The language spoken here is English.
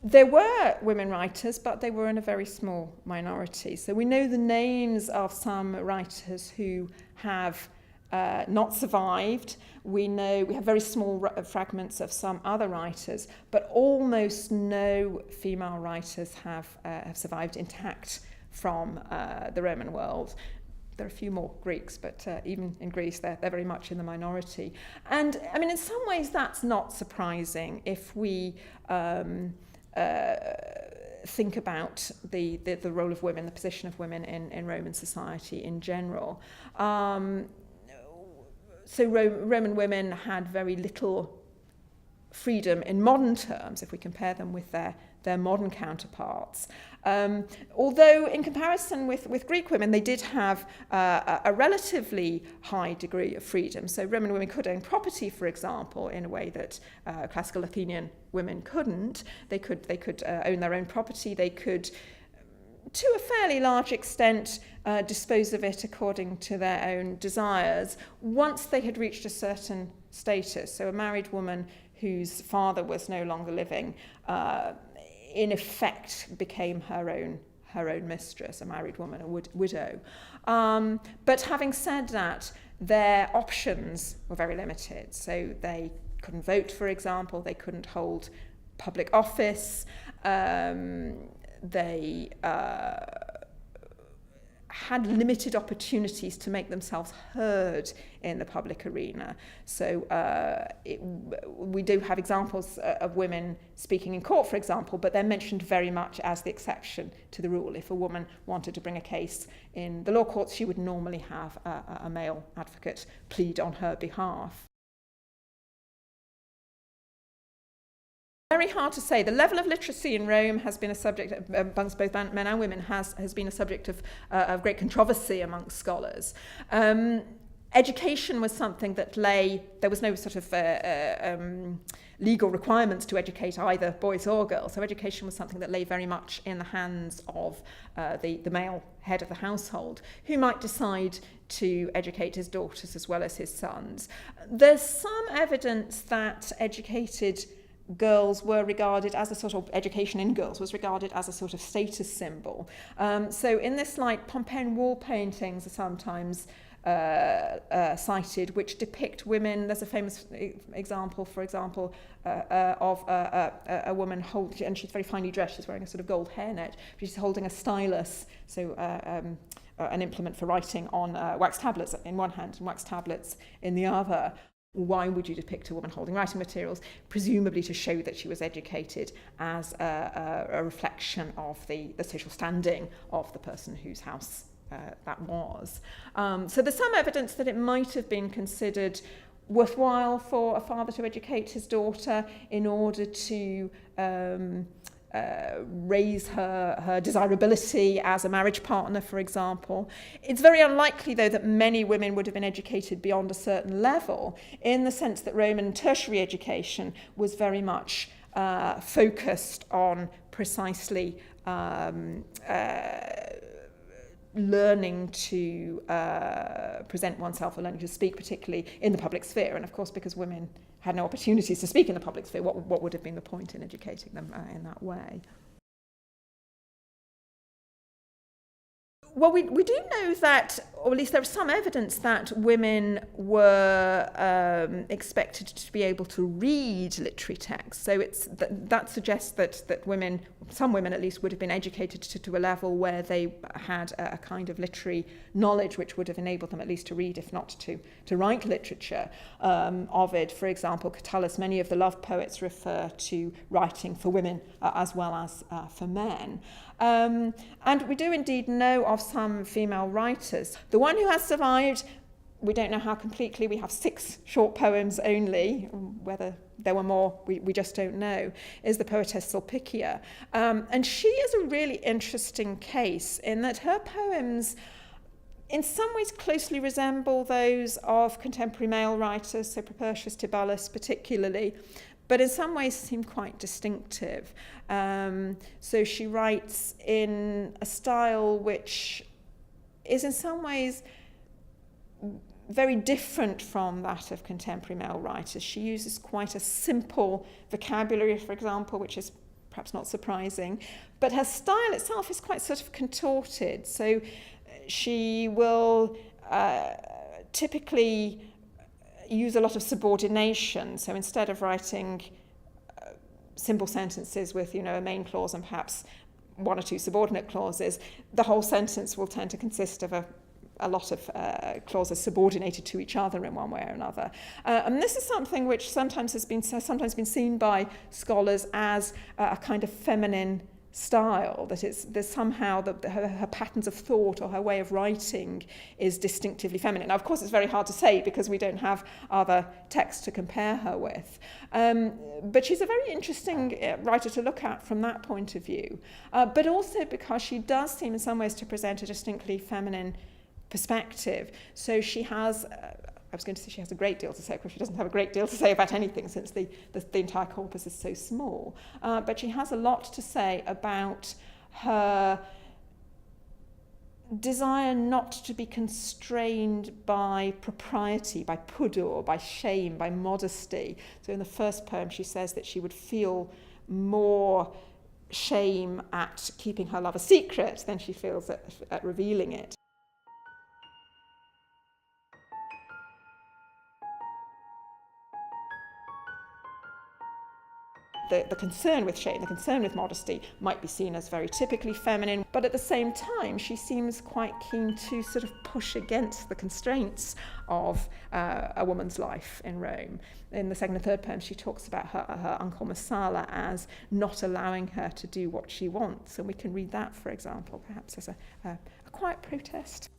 There were women writers, but they were in a very small minority. So we know the names of some writers who have not survived. We have very small fragments of some other writers, but almost no female writers have survived intact from the Roman world. There are a few more Greeks, but even in Greece, they're very much in the minority. And I mean, in some ways, that's not surprising if we think about the role of women, the position of women in Roman society in general. So Roman women had very little freedom in modern terms if we compare them with their modern counterparts. Although in comparison with Greek women, they did have a relatively high degree of freedom. So Roman women could own property, for example, in a way that classical Athenian women couldn't. They could own their own property. They could, to a fairly large extent, dispose of it according to their own desires once they had reached a certain status. So a married woman whose father was no longer living, in effect became her own mistress, a married woman, a widow. But having said that, their options were very limited. So they couldn't vote, for example, they couldn't hold public office, they had limited opportunities to make themselves heard in the public arena. So we do have examples of women speaking in court, for example, but they're mentioned very much as the exception to the rule. If a woman wanted to bring a case in the law courts, she would normally have a male advocate plead on her behalf. Very hard to say. The level of literacy in Rome has been a subject, amongst both men and women, has been a subject of great controversy amongst scholars. Education was something that there was no sort of legal requirements to educate either boys or girls. So education was something that lay very much in the hands of the male head of the household, who might decide to educate his daughters as well as his sons. There's some evidence that educated girls were regarded as a sort of, education in girls was regarded as a sort of status symbol. So in this light, Pompeian wall paintings are sometimes cited, which depict women. There's a famous example, for example, of a woman holding, and she's very finely dressed, she's wearing a sort of gold hairnet, she's holding a stylus, so an implement for writing on wax tablets in one hand and wax tablets in the other. Why would you depict a woman holding writing materials? Presumably to show that she was educated, as a reflection of the social standing of the person whose house that was. So there's some evidence that it might have been considered worthwhile for a father to educate his daughter in order to raise her desirability as a marriage partner, for example. It's very unlikely, though, that many women would have been educated beyond a certain level, in the sense that Roman tertiary education was very much focused on precisely learning to present oneself, or learning to speak, particularly in the public sphere. And of course, because women had no opportunities to speak in the public sphere, what would have been the point in educating them in that way? Well, we do know that, or at least there is some evidence that women were expected to be able to read literary texts. So that suggests that women, some women at least, would have been educated to a level where they had a kind of literary knowledge which would have enabled them at least to read, if not to write literature. Ovid, for example, Catullus, many of the love poets refer to writing for women as well as for men. And we do indeed know of some female writers. The one who has survived, we don't know how completely. We have 6 short poems only. Whether there were more, we just don't know, is the poetess Sulpicia. And she is a really interesting case in that her poems in some ways closely resemble those of contemporary male writers, so Propertius, Tabella particularly, but in some ways seem quite distinctive. So she writes in a style which is in some ways very different from that of contemporary male writers. She uses quite a simple vocabulary, for example, which is perhaps not surprising. But her style itself is quite sort of contorted. So she will typically use a lot of subordination. So instead of writing simple sentences with, a main clause and perhaps one or two subordinate clauses, the whole sentence will tend to consist of a lot of clauses subordinated to each other in one way or another. And this is something which sometimes has been seen by scholars as a kind of feminine style, that there's somehow her patterns of thought or her way of writing is distinctively feminine. Now, of course, it's very hard to say because we don't have other texts to compare her with. But she's a very interesting writer to look at from that point of view, but also because she does seem in some ways to present a distinctly feminine perspective. So she has, I was going to say she has a great deal to say, of course she doesn't have a great deal to say about anything since the entire corpus is so small, but she has a lot to say about her desire not to be constrained by propriety, by pudor, by shame, by modesty. So in the first poem she says that she would feel more shame at keeping her love a secret than she feels at revealing it. The concern with shame, the concern with modesty might be seen as very typically feminine, but at the same time she seems quite keen to sort of push against the constraints of a woman's life in Rome. In the second and third poems she talks about her uncle Messala as not allowing her to do what she wants, and we can read that, for example, perhaps as a quiet protest.